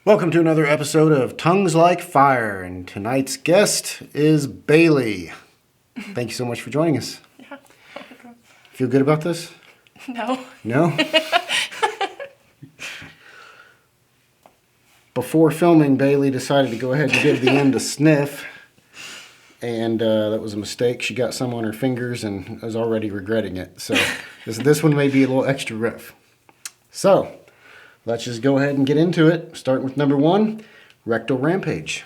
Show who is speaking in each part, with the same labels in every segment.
Speaker 1: Welcome to another episode of Tongues Like Fire, and tonight's guest is Bailey. Thank you so much for joining us.
Speaker 2: Yeah.
Speaker 1: Feel good about this?
Speaker 2: No.
Speaker 1: No? Before filming, Bailey decided to go ahead and give the end a sniff, and that was a mistake. She got some on her fingers and was already regretting it. So this one may be a little extra rough. So let's just go ahead and get into it. Starting with number 1, Rectal Rampage.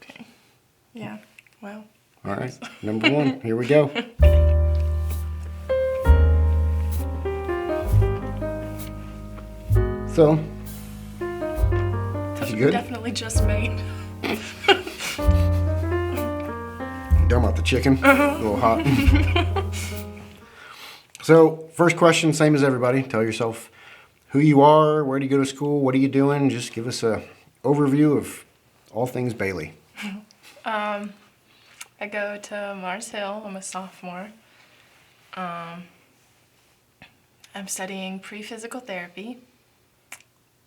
Speaker 2: Okay. Yeah. Well.
Speaker 1: All right, number 1. Here we go. So,
Speaker 2: Those
Speaker 1: you
Speaker 2: were
Speaker 1: good?
Speaker 2: definitely just made.
Speaker 1: Talking about the chicken, a little hot. So, first question, same as everybody. Tell yourself who you are, where do you go to school, what are you doing? Just give us a overview of all things Bailey.
Speaker 2: I go to Mars Hill. I'm a sophomore. I'm studying pre-physical therapy,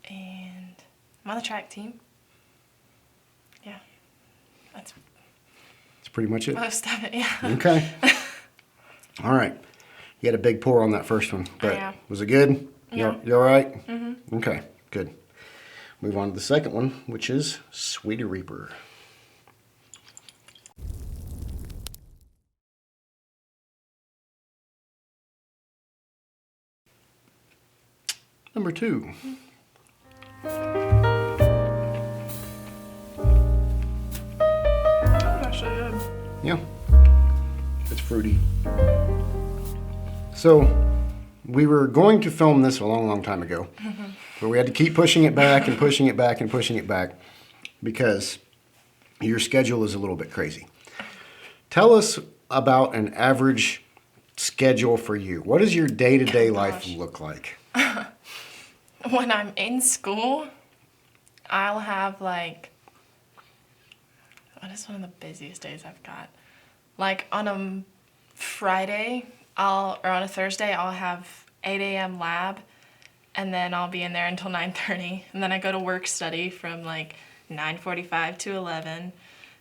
Speaker 2: and I'm on the track team. Yeah, that's
Speaker 1: Pretty much it.
Speaker 2: most of it. Yeah.
Speaker 1: Okay. All right. You had a big pour on that first one, but
Speaker 2: Yeah.
Speaker 1: was it good?
Speaker 2: Yeah.
Speaker 1: You all right? Mm-hmm. Okay, good. Move on to the second one, which is Sweetie Reaper. Number 2.
Speaker 2: That's actually good.
Speaker 1: Yeah. It's fruity. So, we were going to film this a long time ago, but we had to keep pushing it back and pushing it back and pushing it back because your schedule is a little bit crazy. Tell us about an average schedule for you. What does your day-to-day life look like?
Speaker 2: When I'm in school, I'll have what is one of the busiest days I've got? Like on a Friday, or on a Thursday, I'll have 8 a.m. lab, and then I'll be in there until 9:30, and then I go to work study from 9:45 to 11,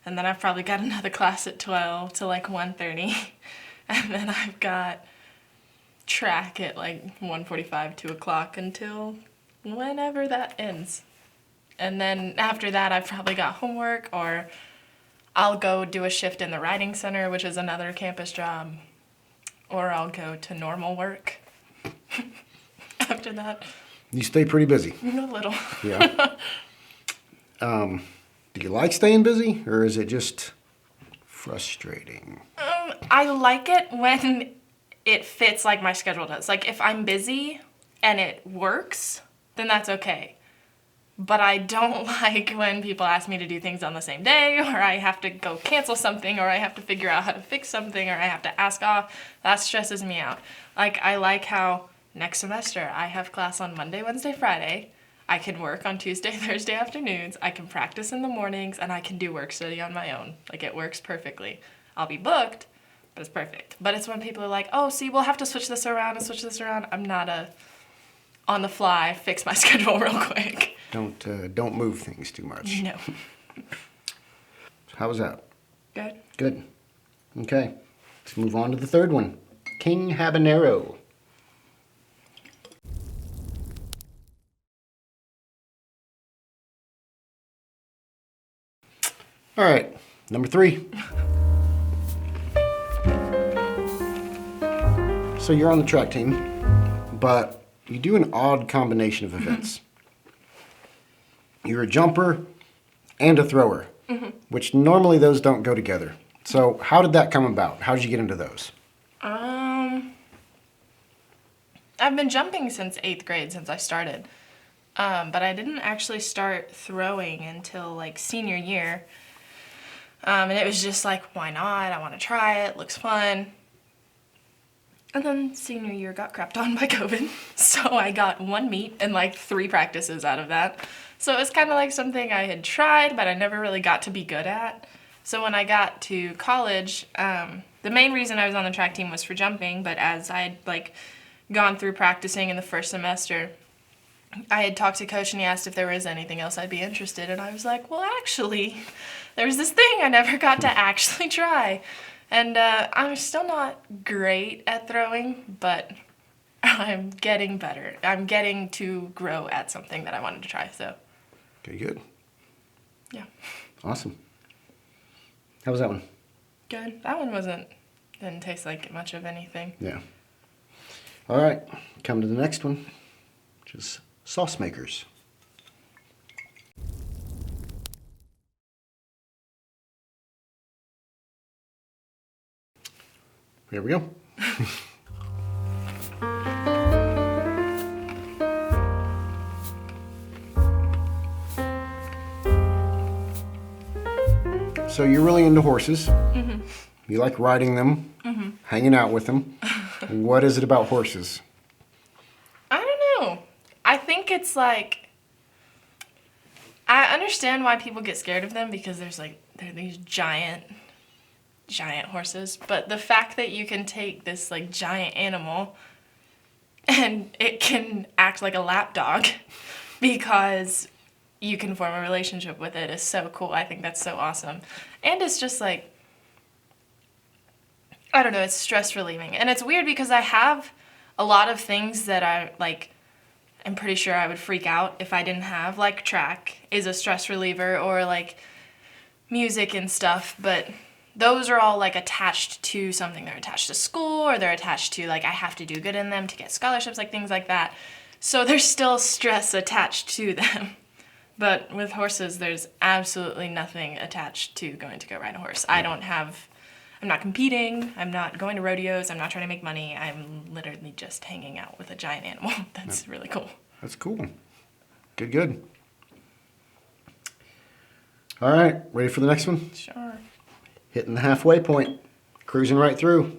Speaker 2: and then I've probably got another class at 12 to 1:30, and then I've got track at 1:45, 2 o'clock until whenever that ends. And then after that, I've probably got homework, or I'll go do a shift in the writing center, which is another campus job, or I'll go to normal work after that.
Speaker 1: You stay pretty busy.
Speaker 2: A little.
Speaker 1: Yeah. Do you like staying busy, or is it just frustrating?
Speaker 2: I like it when it fits like my schedule does. Like if I'm busy and it works, then that's okay. But I don't like when people ask me to do things on the same day, or I have to go cancel something, or I have to figure out how to fix something, or I have to ask off. That stresses me out. I like how next semester I have class on Monday, Wednesday, Friday. I can work on Tuesday, Thursday afternoons. I can practice in the mornings, and I can do work study on my own. It works perfectly. I'll be booked, but it's perfect. But it's when people are like, oh, see, we'll have to switch this around and switch this around. I'm not on the fly, fix my schedule real quick.
Speaker 1: Don't move things too much.
Speaker 2: No.
Speaker 1: How was that?
Speaker 2: Good.
Speaker 1: Good. Okay. Let's move on to the third one. King Habanero. All right. Number 3. So you're on the track team, but you do an odd combination of events. You're a jumper and a thrower, which normally those don't go together. So how did that come about? How did you get into those?
Speaker 2: I've been jumping since 8th grade, since I started. But I didn't actually start throwing until senior year. And it was just why not? I want to try it. Looks fun. And then senior year got crapped on by COVID. So I got 1 meet and 3 practices out of that. So it was kind of something I had tried, but I never really got to be good at. So when I got to college, the main reason I was on the track team was for jumping, but as I had like gone through practicing in the first semester, I had talked to coach and he asked if there was anything else I'd be interested in. And I was like, well, actually, there's this thing I never got to actually try. And I'm still not great at throwing, but I'm getting better. I'm getting to grow at something that I wanted to try, so.
Speaker 1: Okay, good.
Speaker 2: Yeah.
Speaker 1: Awesome. How was that one?
Speaker 2: Good. That one didn't taste like much of anything.
Speaker 1: Yeah. All right, come to the next one, which is sauce makers. Here we go. So you're really into horses. Mm-hmm. You like riding them, hanging out with them. What is it about horses?
Speaker 2: I don't know. I think it's like, I understand why people get scared of them because they're these giant horses. But the fact that you can take this like giant animal and it can act like a lap dog because you can form a relationship with it is so cool. I think that's so awesome. And it's just like, I don't know, it's stress relieving. And it's weird because I have a lot of things that I'm pretty sure I would freak out if I didn't have, like track is a stress reliever or like music and stuff, but those are all like attached to something. They're attached to school or they're attached to like I have to do good in them to get scholarships, like things like that. So there's still stress attached to them. But with horses, there's absolutely nothing attached to going to go ride a horse. I'm not competing, I'm not going to rodeos, I'm not trying to make money, I'm literally just hanging out with a giant animal. That's really cool.
Speaker 1: That's cool. Good. All right, ready for the next one?
Speaker 2: Sure.
Speaker 1: Hitting the halfway point, cruising right through.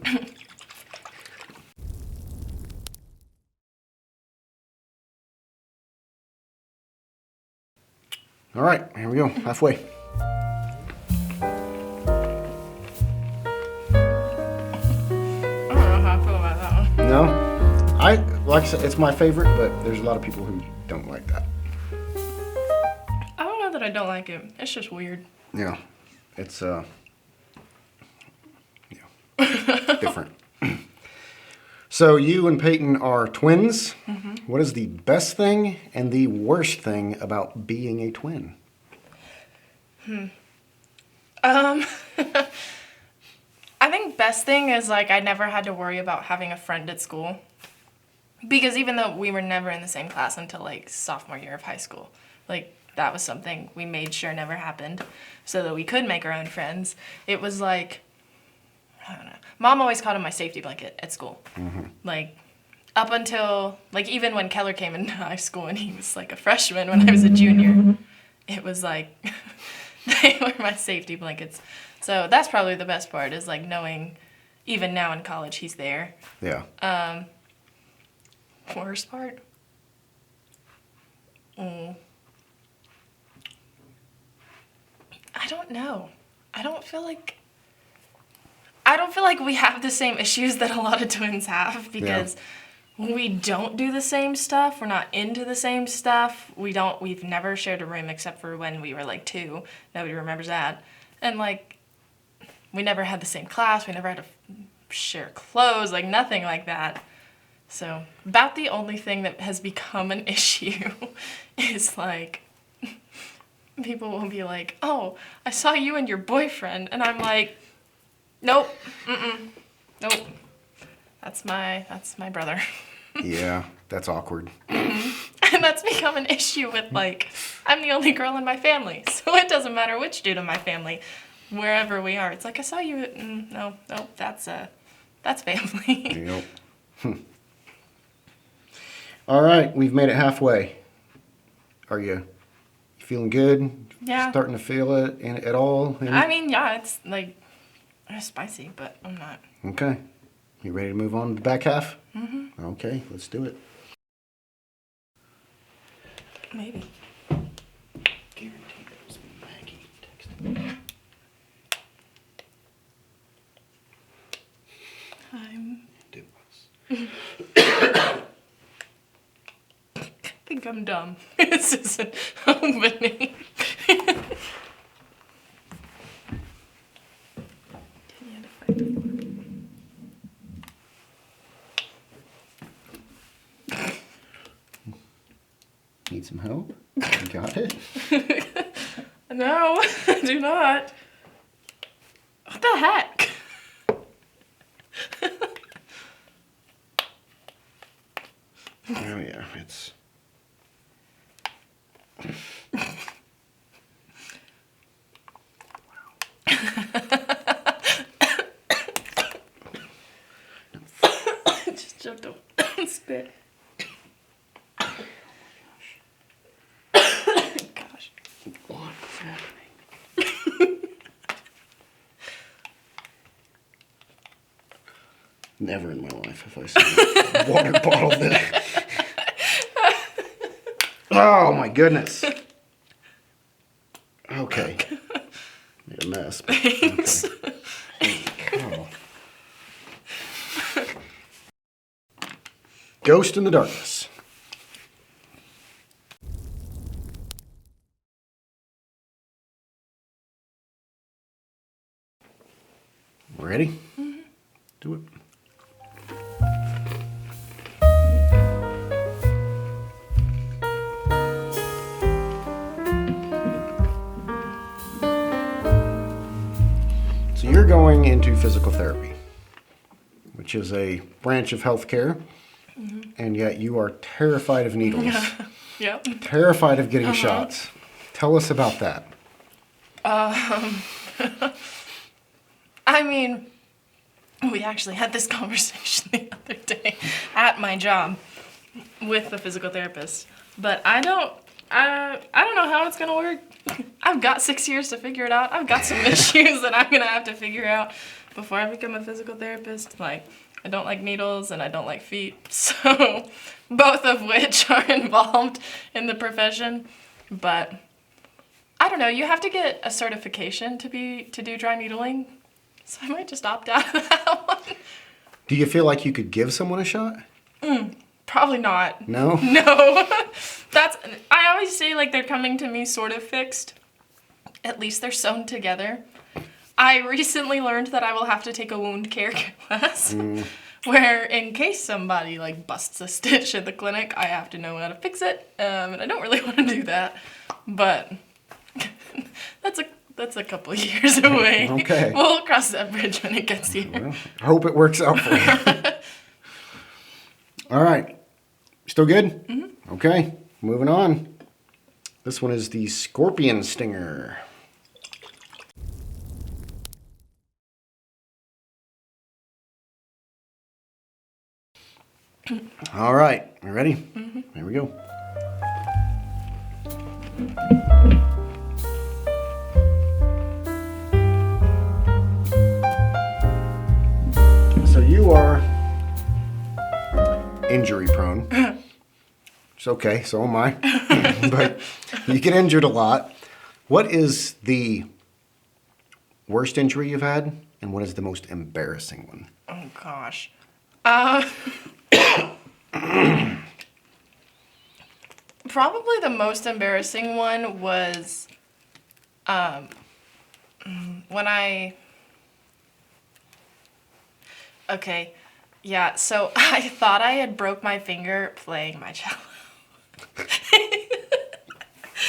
Speaker 1: All right, here we go, halfway.
Speaker 2: I don't know how I feel about that one.
Speaker 1: No? Like I said, it's my favorite, but there's a lot of people who don't like that.
Speaker 2: I don't know that I don't like it. It's just weird.
Speaker 1: Yeah, it's different. So you and Peyton are twins. Mm-hmm. What is the best thing and the worst thing about being a twin?
Speaker 2: I think best thing is like I never had to worry about having a friend at school. Because even though we were never in the same class until like sophomore year of high school, like that was something we made sure never happened so that we could make our own friends. It was like, I don't know. Mom always called him my safety blanket at school. Mm-hmm. Like up until, like even when Keller came into high school and he was like a freshman when I was a junior, it was like, they were my safety blankets. So that's probably the best part is like knowing even now in college he's there.
Speaker 1: Yeah.
Speaker 2: Worst part? I don't know. I don't feel like we have the same issues that a lot of twins have because we don't do the same stuff. We're not into the same stuff. We've never shared a room except for when we were like 2. Nobody remembers that. And like, we never had the same class. We never had to share clothes, like nothing like that. So about the only thing that has become an issue is like, people will be like, oh, I saw you and your boyfriend. And I'm like, nope, nope. That's my brother.
Speaker 1: Yeah, that's awkward.
Speaker 2: And that's become an issue with like, I'm the only girl in my family. So it doesn't matter which dude in my family, wherever we are. It's like, I saw you, no, that's family.
Speaker 1: Yep. All right, we've made it halfway. Are you feeling good?
Speaker 2: Yeah.
Speaker 1: Starting to feel it at all?
Speaker 2: I mean, yeah, it's like, it's spicy, but I'm not.
Speaker 1: Okay. You ready to move on to the back half? Mm-hmm. Okay, let's do it.
Speaker 2: Maybe.
Speaker 1: Guarantee that was Maggie texting.
Speaker 2: think I'm dumb. This isn't opening.
Speaker 1: Need some help? You got it?
Speaker 2: No, I do not. What the heck?
Speaker 1: Oh yeah, it's...
Speaker 2: I just choked up spit. Gosh.
Speaker 1: What is happening? Never in my life have I seen a water bottle that... Oh my goodness. Okay. Made a mess. But
Speaker 2: Thanks.
Speaker 1: okay. Holy cow. Ghost in the darkness. Ready? Mm-hmm. Do it. So you're going into physical therapy, which is a branch of healthcare, and yet you are terrified of needles,
Speaker 2: Yep.
Speaker 1: terrified of getting shots. Tell us about that.
Speaker 2: I mean, we actually had this conversation the other day at my job with the physical therapist, but I don't know how it's gonna work. I've got 6 years to figure it out. I've got some issues that I'm gonna have to figure out before I become a physical therapist. Like, I don't like needles and I don't like feet, so both of which are involved in the profession. But I don't know, you have to get a certification to do dry needling, so I might just opt out of that one.
Speaker 1: Do you feel like you could give someone a shot?
Speaker 2: Probably not.
Speaker 1: No?
Speaker 2: No. I always say like they're coming to me sort of fixed. At least they're sewn together. I recently learned that I will have to take a wound care class where in case somebody like busts a stitch in the clinic, I have to know how to fix it. And I don't really want to do that, but that's a couple of years away.
Speaker 1: Okay.
Speaker 2: We'll cross that bridge when it gets here.
Speaker 1: Well, I hope it works out for you. All right. Still good? Mm-hmm. Okay. Moving on. This one is the scorpion stinger. All right. You ready? Mm-hmm. Here we go. So you are injury prone. It's okay, so am I. But you get injured a lot. What is the worst injury you've had, and what is the most embarrassing one?
Speaker 2: Oh gosh. Probably the most embarrassing one was when okay, yeah, so I thought I had broke my finger playing my cello.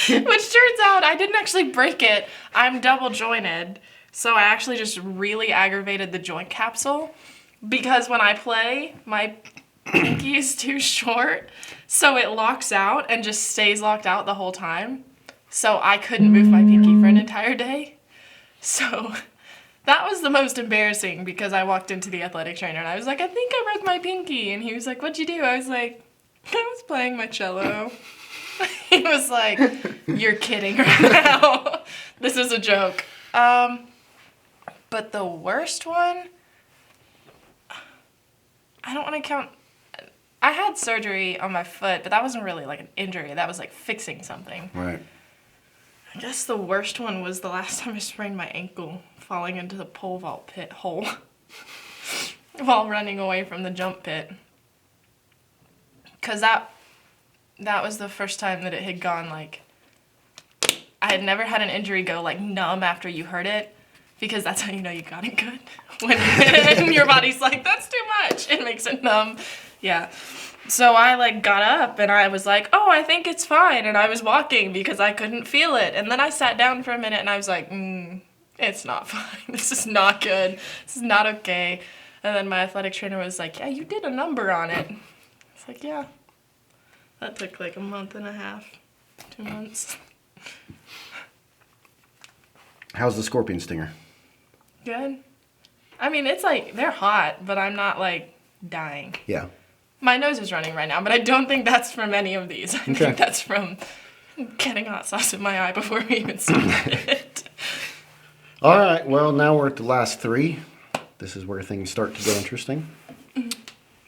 Speaker 2: Which turns out I didn't actually break it. I'm double jointed. So I actually just really aggravated the joint capsule because when I play, my pinky is too short. So it locks out and just stays locked out the whole time. So I couldn't move my pinky for an entire day. So that was the most embarrassing because I walked into the athletic trainer and I was like, I think I broke my pinky. And he was like, what'd you do? I was like, I was playing my cello. He was like, you're kidding right now. This is a joke. But the worst one, I don't want to count. I had surgery on my foot, but that wasn't really like an injury. That was like fixing something.
Speaker 1: Right.
Speaker 2: I guess the worst one was the last time I sprained my ankle falling into the pole vault pit hole while running away from the jump pit. Because that was the first time that it had gone like, I had never had an injury go like numb after you hurt it, because that's how you know you got it good. When your body's like, that's too much, it makes it numb. Yeah. So I like got up and I was like, oh, I think it's fine. And I was walking because I couldn't feel it. And then I sat down for a minute and I was like, it's not fine. This is not good. This is not okay. And then my athletic trainer was like, yeah, you did a number on it. It's like, yeah. That took like a month and a half, 2 months.
Speaker 1: How's the scorpion stinger?
Speaker 2: Good. I mean, it's like, they're hot, but I'm not like dying.
Speaker 1: Yeah.
Speaker 2: My nose is running right now, but I don't think that's from any of these. I think that's from getting hot sauce in my eye before we even started.
Speaker 1: All right, well, now we're at the last 3. This is where things start to get interesting.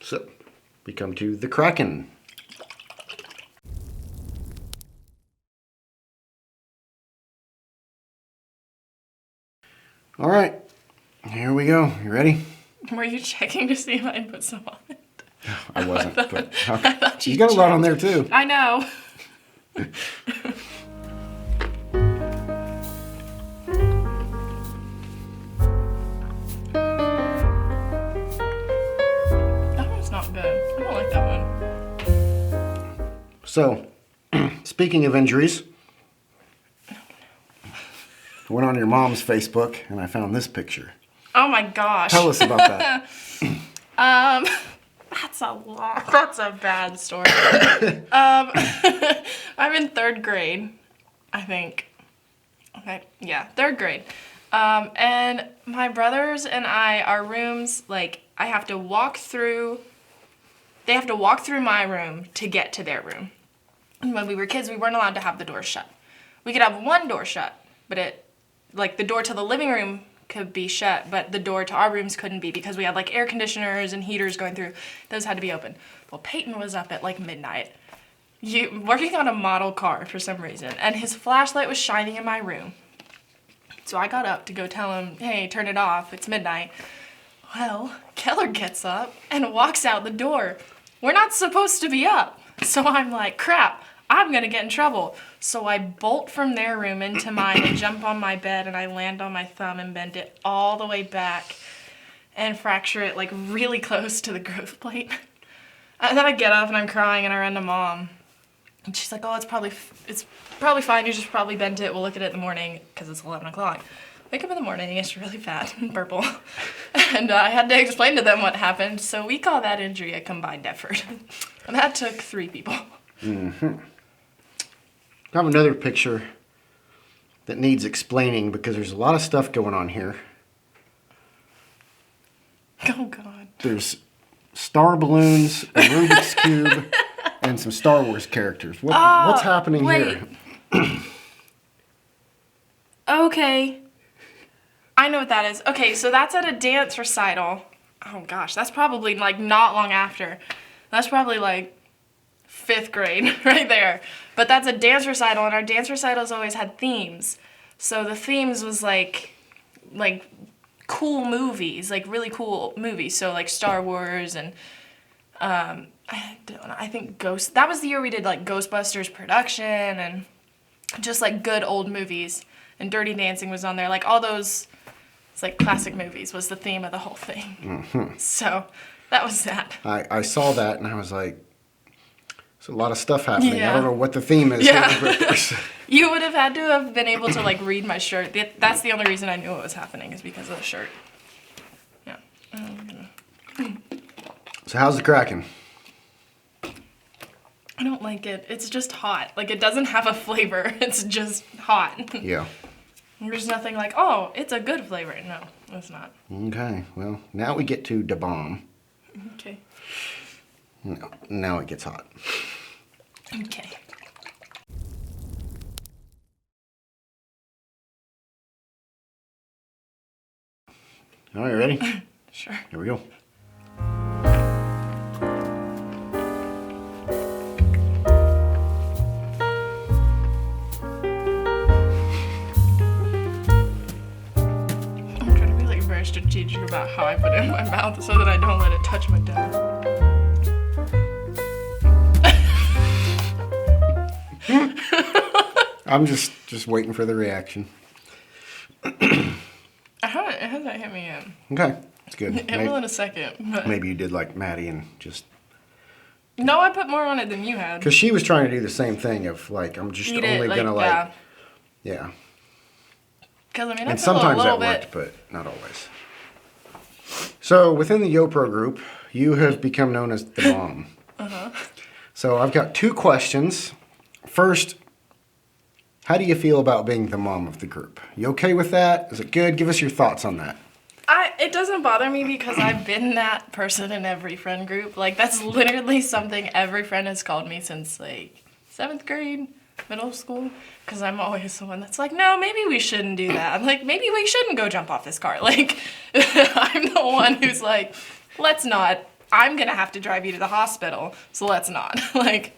Speaker 1: So, we come to the Kraken. All right, here we go. You ready?
Speaker 2: Were you checking to see if I put some on it?
Speaker 1: I wasn't, but
Speaker 2: I thought
Speaker 1: you got a lot on there too.
Speaker 2: I know. That one's not good. I don't like that one.
Speaker 1: So, speaking of injuries, I went on your mom's Facebook and I found this picture.
Speaker 2: Oh my gosh.
Speaker 1: Tell us about that.
Speaker 2: That's a bad story. I'm in 3rd grade, I think. Okay, yeah, 3rd grade. And my brothers and I, our rooms, like, they have to walk through my room to get to their room. And when we were kids, we weren't allowed to have the door shut. We could have one door shut, but the door to the living room could be shut, but the door to our rooms couldn't be because we had like air conditioners and heaters going through. Those had to be open. Well, Peyton was up at like midnight, working on a model car for some reason, and his flashlight was shining in my room. So I got up to go tell him, hey, turn it off, it's midnight. Well, Keller gets up and walks out the door. We're not supposed to be up. So I'm like, crap, I'm gonna get in trouble. So I bolt from their room into mine and jump on my bed, and I land on my thumb and bend it all the way back and fracture it like really close to the growth plate. And then I get up and I'm crying and I run to Mom. And she's like, oh, it's probably fine. You just probably bent it. We'll look at it in the morning because it's 11 o'clock. Wake up in the morning, it's really fat and purple. And I had to explain to them what happened. So we call that injury a combined effort. And that took 3 people.
Speaker 1: Mm-hmm. I have another picture that needs explaining because there's a lot of stuff going on here.
Speaker 2: Oh, God.
Speaker 1: There's star balloons, a Rubik's Cube, and some Star Wars characters. What's happening here?
Speaker 2: Okay. I know what that is. Okay, so that's at a dance recital. Oh, gosh. That's probably, like, not long after. That's probably, like, 5th grade right there. But that's a dance recital, and our dance recitals always had themes. So the themes was like cool movies, like really cool movies. So like Star Wars and I think that was the year we did like Ghostbusters production and just like good old movies. And Dirty Dancing was on there. Like all those, it's like classic movies was the theme of the whole thing.
Speaker 1: Mm-hmm.
Speaker 2: So that was that.
Speaker 1: I saw that and I was like, there's a lot of stuff happening.
Speaker 2: Yeah.
Speaker 1: I don't know what the theme is.
Speaker 2: Yeah. You would have had to have been able to like read my shirt. That's the only reason I knew what was happening is because of the shirt. Yeah.
Speaker 1: So how's the Kraken?
Speaker 2: I don't like it. It's just hot. Like it doesn't have a flavor. It's just hot.
Speaker 1: Yeah.
Speaker 2: There's nothing like, oh, it's a good flavor. No, it's not.
Speaker 1: Okay. Well, now we get to the bomb.
Speaker 2: Okay.
Speaker 1: No, now it gets hot.
Speaker 2: Okay.
Speaker 1: All right, ready?
Speaker 2: Sure.
Speaker 1: Here we go.
Speaker 2: I'm trying to be like very strategic about how I put it in my mouth so that I don't let it touch my tongue.
Speaker 1: I'm just waiting for the reaction.
Speaker 2: It hasn't hit me yet.
Speaker 1: Okay, it's good.
Speaker 2: It will in a second. But
Speaker 1: Maybe you did like Maddie and just...
Speaker 2: no, I put more on it than you had.
Speaker 1: Because she was trying to do the same thing of like, I'm just
Speaker 2: Eat
Speaker 1: only
Speaker 2: it,
Speaker 1: gonna like...
Speaker 2: yeah.
Speaker 1: Yeah.
Speaker 2: Because I mean, I
Speaker 1: And
Speaker 2: feel a
Speaker 1: sometimes
Speaker 2: little
Speaker 1: that
Speaker 2: bit.
Speaker 1: worked, but not always. So within the YoPro group, you have become known as the mom. So I've got 2 questions. First, how do you feel about being the mom of the group? You okay with that? Is it good? Give us your thoughts on that.
Speaker 2: It doesn't bother me because I've been that person in every friend group. Like, that's literally something every friend has called me since, like, 7th grade, middle school. Because I'm always the one that's like, no, maybe we shouldn't do that. I'm like, maybe we shouldn't go jump off this car. Like, I'm the one who's like, let's not. I'm going to have to drive you to the hospital, so let's not. Like,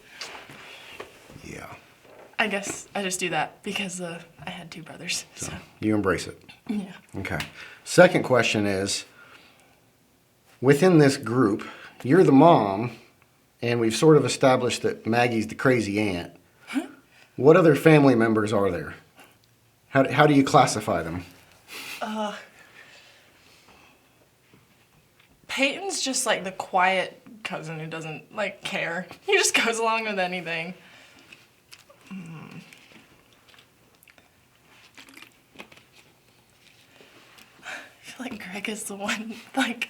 Speaker 1: Yeah.
Speaker 2: I guess I just do that because I had 2 brothers, so.
Speaker 1: You embrace it.
Speaker 2: Yeah.
Speaker 1: Okay. Second question is, within this group, you're the mom, and we've sort of established that Maggie's the crazy aunt. What other family members are there? How do you classify them?
Speaker 2: Peyton's just like the quiet cousin who doesn't like care. He just goes along with anything. I feel like Greg is the one, like,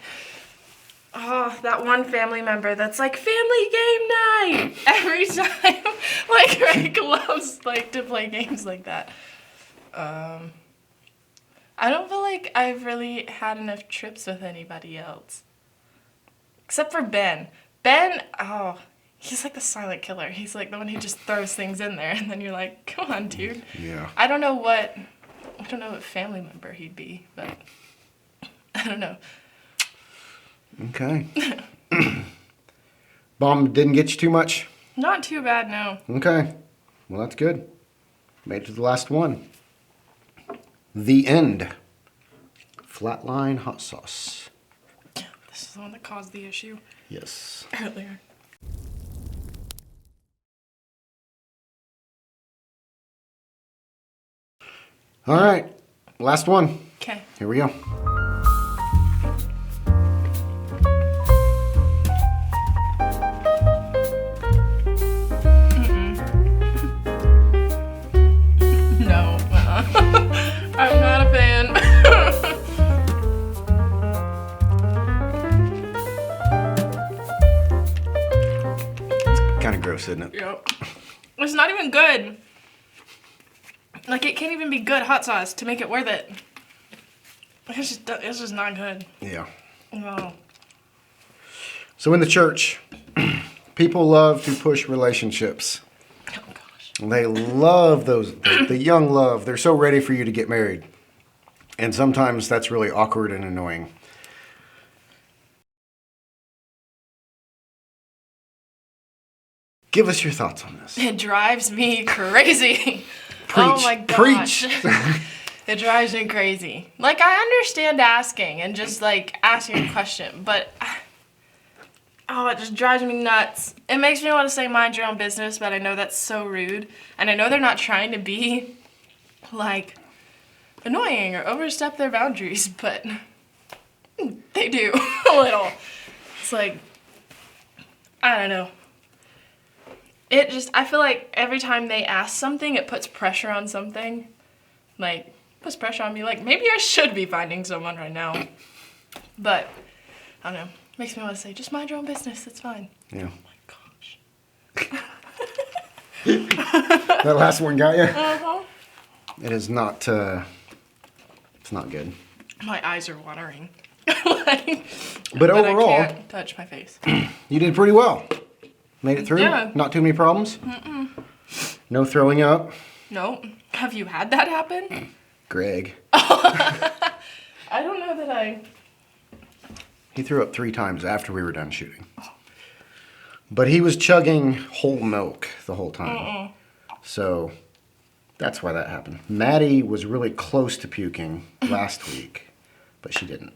Speaker 2: oh, that one family member that's like, family game night every time. Like, Greg loves like to play games like that. I don't feel like I've really had enough trips with anybody else. Except for Ben. Ben, oh, he's like the silent killer. He's like the one who just throws things in there, and then you're like, come on, dude.
Speaker 1: Yeah.
Speaker 2: I don't know what family member he'd be, but I don't know.
Speaker 1: Okay. Bomb didn't get you too much?
Speaker 2: Not too bad, no.
Speaker 1: Okay. Well, that's good. Made it to the last one. The end. Flatline hot sauce.
Speaker 2: This is the one that caused the issue
Speaker 1: Yes.
Speaker 2: earlier.
Speaker 1: All right. Last one.
Speaker 2: Okay.
Speaker 1: Here we go.
Speaker 2: No. I'm not a fan.
Speaker 1: Kind of gross, isn't it?
Speaker 2: Yep. It's not even good. Like, it can't even be good hot sauce to make it worth it. It's just not good.
Speaker 1: Yeah.
Speaker 2: No.
Speaker 1: So in the church, people love to push relationships.
Speaker 2: Oh, gosh.
Speaker 1: They love those, the young love. They're so ready for you to get married. And sometimes that's really awkward and annoying. Give us your thoughts on this.
Speaker 2: It drives me crazy.
Speaker 1: Preach.
Speaker 2: Oh my gosh.
Speaker 1: Preach.
Speaker 2: It drives me crazy. Like, I understand asking and just like asking a question, but oh, it just drives me nuts. It makes me want to say mind your own business, but I know that's so rude. And I know they're not trying to be like annoying or overstep their boundaries, but they do a little. It's like, I don't know. It just, I feel like every time they ask something, it puts pressure on something. Like, puts pressure on me. Like, maybe I should be finding someone right now. But, I don't know. Makes me want to say, just mind your own business. It's fine.
Speaker 1: Yeah.
Speaker 2: Oh my gosh.
Speaker 1: That last one got you?
Speaker 2: Uh-huh.
Speaker 1: It is not, it's not good.
Speaker 2: My eyes are watering. Like,
Speaker 1: But overall,
Speaker 2: I can't touch my face.
Speaker 1: you did pretty well. Made it through?
Speaker 2: Yeah.
Speaker 1: Not too many problems? No throwing up?
Speaker 2: Nope. Have you had that happen?
Speaker 1: Greg.
Speaker 2: I don't know that I...
Speaker 1: He threw up 3 times after we were done shooting. But he was chugging whole milk the whole time. So that's why that happened. Maddie was really close to puking last week, but she didn't.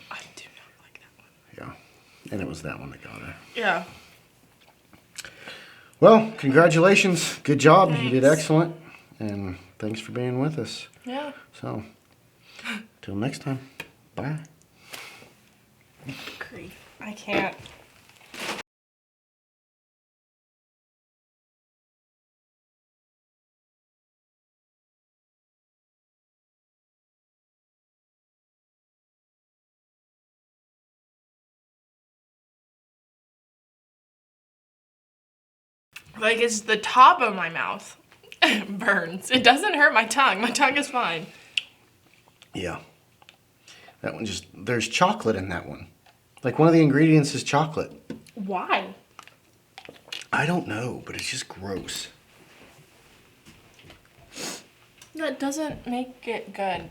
Speaker 2: I do not like that one.
Speaker 1: Yeah. And it was that one that got her.
Speaker 2: Yeah.
Speaker 1: Well, congratulations. Good job. You did excellent. And thanks for being with us.
Speaker 2: Yeah.
Speaker 1: So, till next time. Bye.
Speaker 2: Grief. I can't. Like, it's the top of my mouth burns. It doesn't hurt my tongue. My tongue is fine.
Speaker 1: Yeah. That one just, there's chocolate in that one. Like one of the ingredients is chocolate.
Speaker 2: Why?
Speaker 1: I don't know, but it's just gross.
Speaker 2: That doesn't make it good.